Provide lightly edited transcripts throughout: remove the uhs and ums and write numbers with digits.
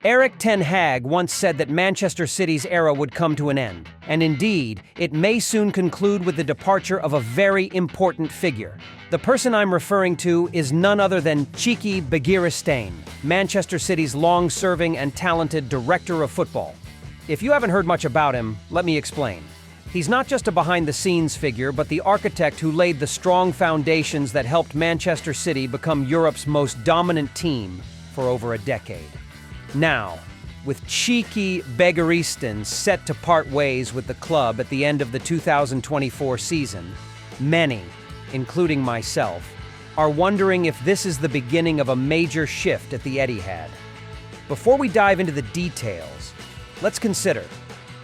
Erik ten Hag once said that Manchester City's era would come to an end, and indeed, it may soon conclude with the departure of a very important figure. The person I'm referring to is none other than Begiristain, Manchester City's long-serving and talented director of football. If you haven't heard much about him, let me explain. He's not just a behind-the-scenes figure, but the architect who laid the strong foundations that helped Manchester City become Europe's most dominant team for over a decade. Now, with Begiristain set to part ways with the club at the end of the 2024 season, many, including myself, are wondering if this is the beginning of a major shift at the Etihad. Before we dive into the details, let's consider,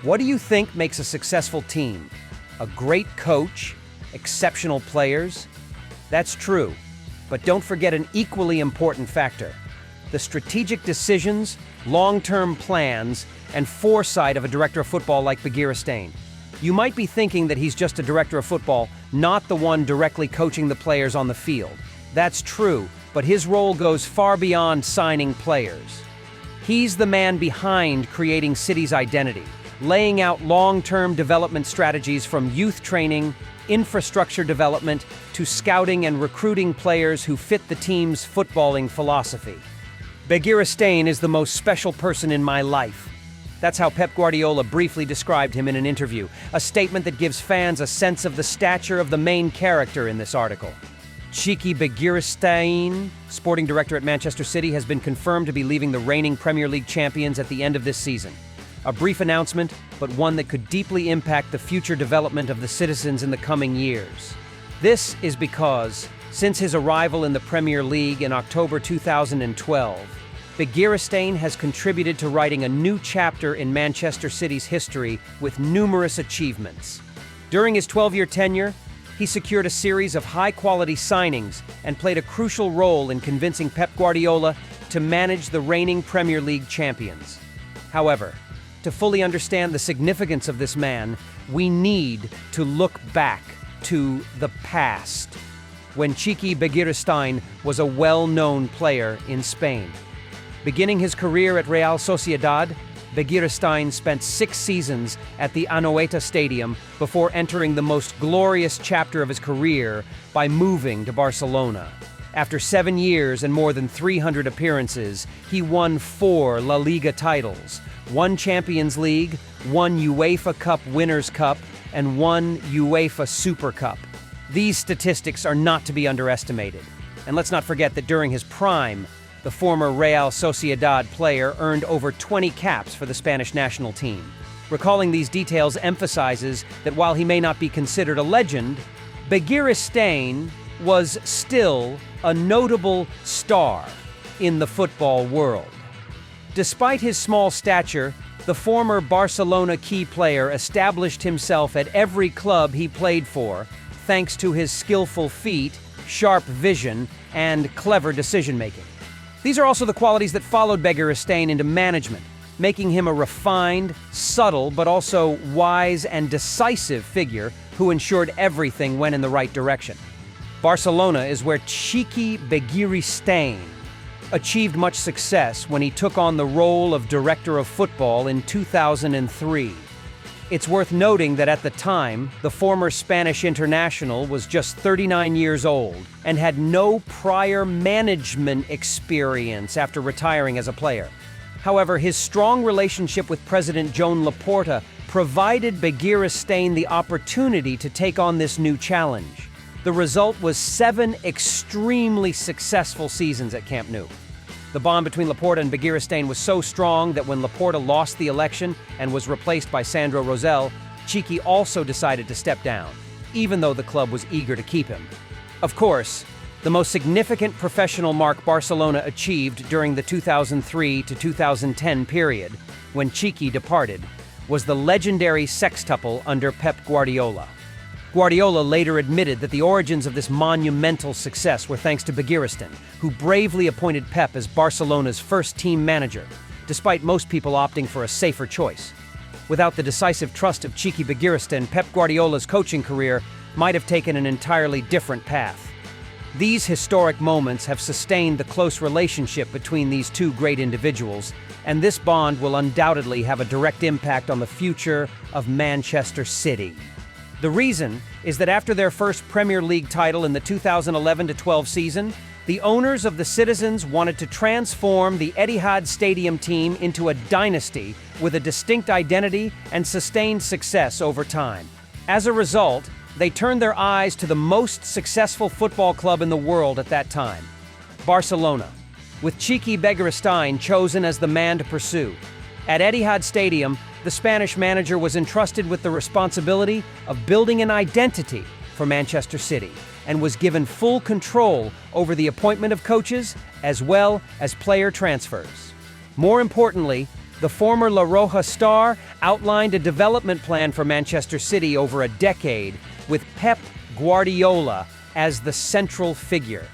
what do you think makes a successful team? A great coach? Exceptional players? That's true, but don't forget an equally important factor: the strategic decisions, long-term plans, and foresight of a director of football like Begiristain. You might be thinking that he's just a director of football, not the one directly coaching the players on the field. That's true, but his role goes far beyond signing players. He's the man behind creating City's identity, laying out long-term development strategies from youth training, infrastructure development, to scouting and recruiting players who fit the team's footballing philosophy. Begiristain is the most special person in my life. That's how Pep Guardiola briefly described him in an interview, a statement that gives fans a sense of the stature of the main character in this article. Begiristain, sporting director at Manchester City, has been confirmed to be leaving the reigning Premier League champions at the end of this season. A brief announcement, but one that could deeply impact the future development of the citizens in the coming years. This is because, since his arrival in the Premier League in October 2012, Begiristain has contributed to writing a new chapter in Manchester City's history with numerous achievements. During his 12-year tenure, he secured a series of high-quality signings and played a crucial role in convincing Pep Guardiola to manage the reigning Premier League champions. However, to fully understand the significance of this man, we need to look back to the past, when Begiristain was a well-known player in Spain. Beginning his career at Real Sociedad, Begiristain spent 6 seasons at the Anoeta Stadium before entering the most glorious chapter of his career by moving to Barcelona. After 7 years and more than 300 appearances, he won 4 La Liga titles, 1 Champions League, 1 UEFA Cup Winners' Cup, and 1 UEFA Super Cup. These statistics are not to be underestimated. And let's not forget that during his prime, the former Real Sociedad player earned over 20 caps for the Spanish national team. Recalling these details emphasizes that while he may not be considered a legend, Begiristain was still a notable star in the football world. Despite his small stature, the former Barcelona key player established himself at every club he played for, thanks to his skillful feet, sharp vision, and clever decision-making. These are also the qualities that followed Begiristain into management, making him a refined, subtle, but also wise and decisive figure who ensured everything went in the right direction. Barcelona is where Begiristain achieved much success when he took on the role of director of football in 2003. It's worth noting that at the time, the former Spanish international was just 39 years old and had no prior management experience after retiring as a player. However, his strong relationship with President Joan Laporta provided Begiristain the opportunity to take on this new challenge. The result was 7 extremely successful seasons at Camp Nou. The bond between Laporta and Begiristain was so strong that when Laporta lost the election and was replaced by Sandro Rosell, also decided to step down, even though the club was eager to keep him. Of course, the most significant professional mark Barcelona achieved during the 2003 to 2010 period, when departed, was the legendary sextuple under Pep Guardiola. Guardiola later admitted that the origins of this monumental success were thanks to Begiristain, who bravely appointed Pep as Barcelona's first team manager, despite most people opting for a safer choice. Without the decisive trust of Begiristain, Pep Guardiola's coaching career might have taken an entirely different path. These historic moments have sustained the close relationship between these two great individuals and this bond will undoubtedly have a direct impact on the future of Manchester City. The reason is that after their first Premier League title in the 2011-12 season, the owners of the Citizens wanted to transform the Etihad Stadium team into a dynasty with a distinct identity and sustained success over time. As a result, they turned their eyes to the most successful football club in the world at that time, Barcelona, with cheeky Begiristain chosen as the man to pursue. At Etihad Stadium, the Spanish manager was entrusted with the responsibility of building an identity for Manchester City and was given full control over the appointment of coaches as well as player transfers. More importantly, the former La Roja star outlined a development plan for Manchester City over a decade with Pep Guardiola as the central figure.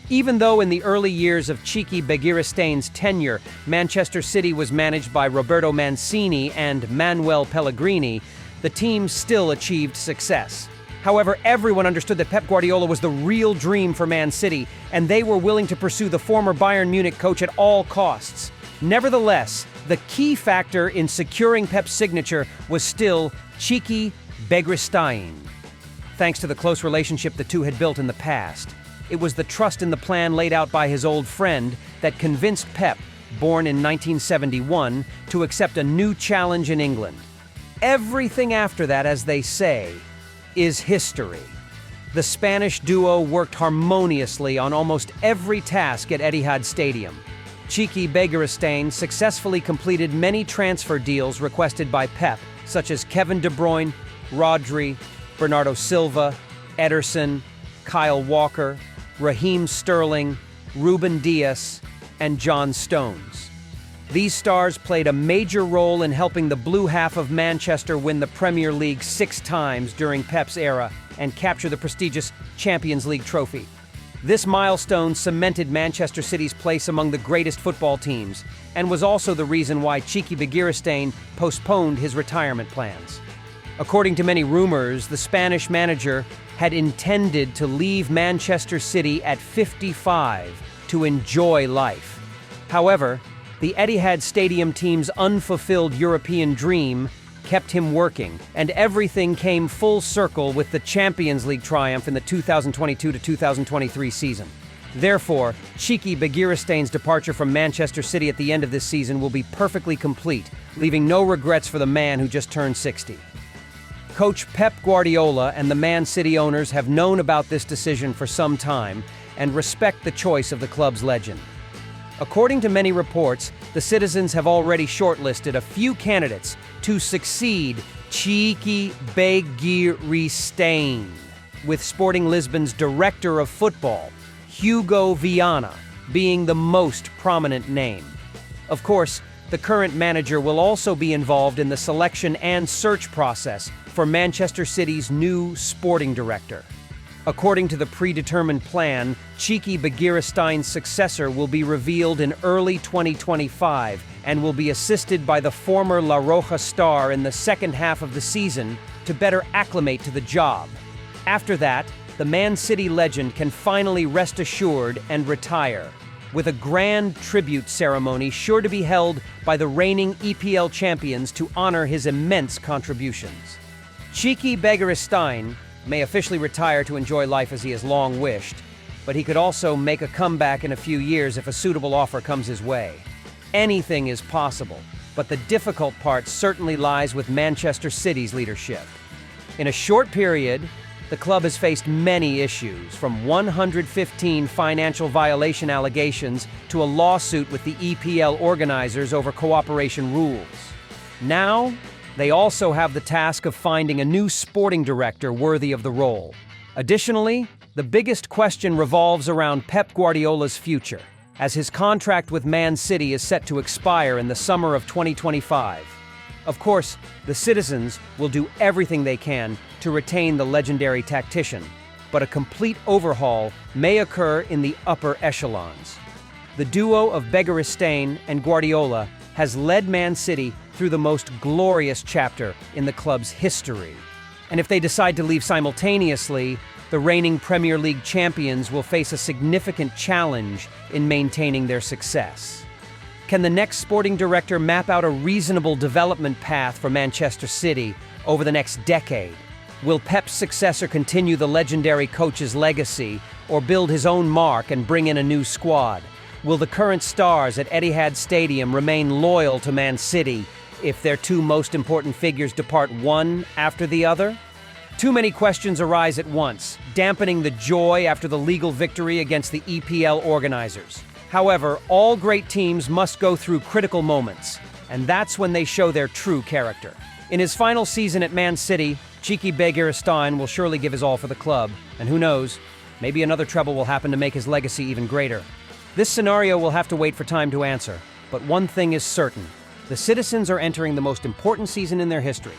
Even though in the early years of cheeky Begiristain's tenure, Manchester City was managed by Roberto Mancini and Manuel Pellegrini, the team still achieved success. However, everyone understood that Pep Guardiola was the real dream for Man City, and they were willing to pursue the former Bayern Munich coach at all costs. Nevertheless, the key factor in securing Pep's signature was still cheeky Begiristain. Thanks to the close relationship the two had built in the past, it was the trust in the plan laid out by his old friend that convinced Pep, born in 1971, to accept a new challenge in England. Everything after that, as they say, is history. The Spanish duo worked harmoniously on almost every task at Etihad Stadium. Cheeky Begiristain successfully completed many transfer deals requested by Pep, such as Kevin De Bruyne, Rodri, Bernardo Silva, Ederson, Kyle Walker, Raheem Sterling, Ruben Dias, and John Stones. These stars played a major role in helping the blue half of Manchester win the Premier League 6 times during Pep's era and capture the prestigious Champions League trophy. This milestone cemented Manchester City's place among the greatest football teams and was also the reason why cheeky Begiristain postponed his retirement plans. According to many rumors, the Spanish manager had intended to leave Manchester City at 55 to enjoy life. However, the Etihad Stadium team's unfulfilled European dream kept him working, and everything came full circle with the Champions League triumph in the 2022-2023 season. Therefore, cheeky Begiristain's departure from Manchester City at the end of this season will be perfectly complete, leaving no regrets for the man who just turned 60. Coach Pep Guardiola and the Man City owners have known about this decision for some time and respect the choice of the club's legend. According to many reports, the Citizens have already shortlisted a few candidates to succeed cheeky Begiristain, with Sporting Lisbon's director of football, Hugo Viana, being the most prominent name. Of course, the current manager will also be involved in the selection and search process for Manchester City's new sporting director. According to the predetermined plan, cheeky Begiristain's successor will be revealed in early 2025 and will be assisted by the former La Roja star in the second half of the season to better acclimate to the job. After that, the Man City legend can finally rest assured and retire, with a grand tribute ceremony sure to be held by the reigning EPL champions to honor his immense contributions. Cheeky Begiristain may officially retire to enjoy life as he has long wished, but he could also make a comeback in a few years if a suitable offer comes his way. Anything is possible, but the difficult part certainly lies with Manchester City's leadership. In a short period, the club has faced many issues, from 115 financial violation allegations to a lawsuit with the EPL organizers over cooperation rules. Now, they also have the task of finding a new sporting director worthy of the role. Additionally, the biggest question revolves around Pep Guardiola's future, as his contract with Man City is set to expire in the summer of 2025. Of course, the Citizens will do everything they can to retain the legendary tactician, but a complete overhaul may occur in the upper echelons. The duo of Begiristain and Guardiola has led Man City through the most glorious chapter in the club's history. And if they decide to leave simultaneously, the reigning Premier League champions will face a significant challenge in maintaining their success. Can the next sporting director map out a reasonable development path for Manchester City over the next decade? Will Pep's successor continue the legendary coach's legacy or build his own mark and bring in a new squad? Will the current stars at Etihad Stadium remain loyal to Man City if their two most important figures depart one after the other? Too many questions arise at once, dampening the joy after the legal victory against the EPL organizers. However, all great teams must go through critical moments, and that's when they show their true character. In his final season at Man City, cheeky Begiristain will surely give his all for the club, and who knows, maybe another treble will happen to make his legacy even greater. This scenario will have to wait for time to answer, but one thing is certain. The citizens are entering the most important season in their history,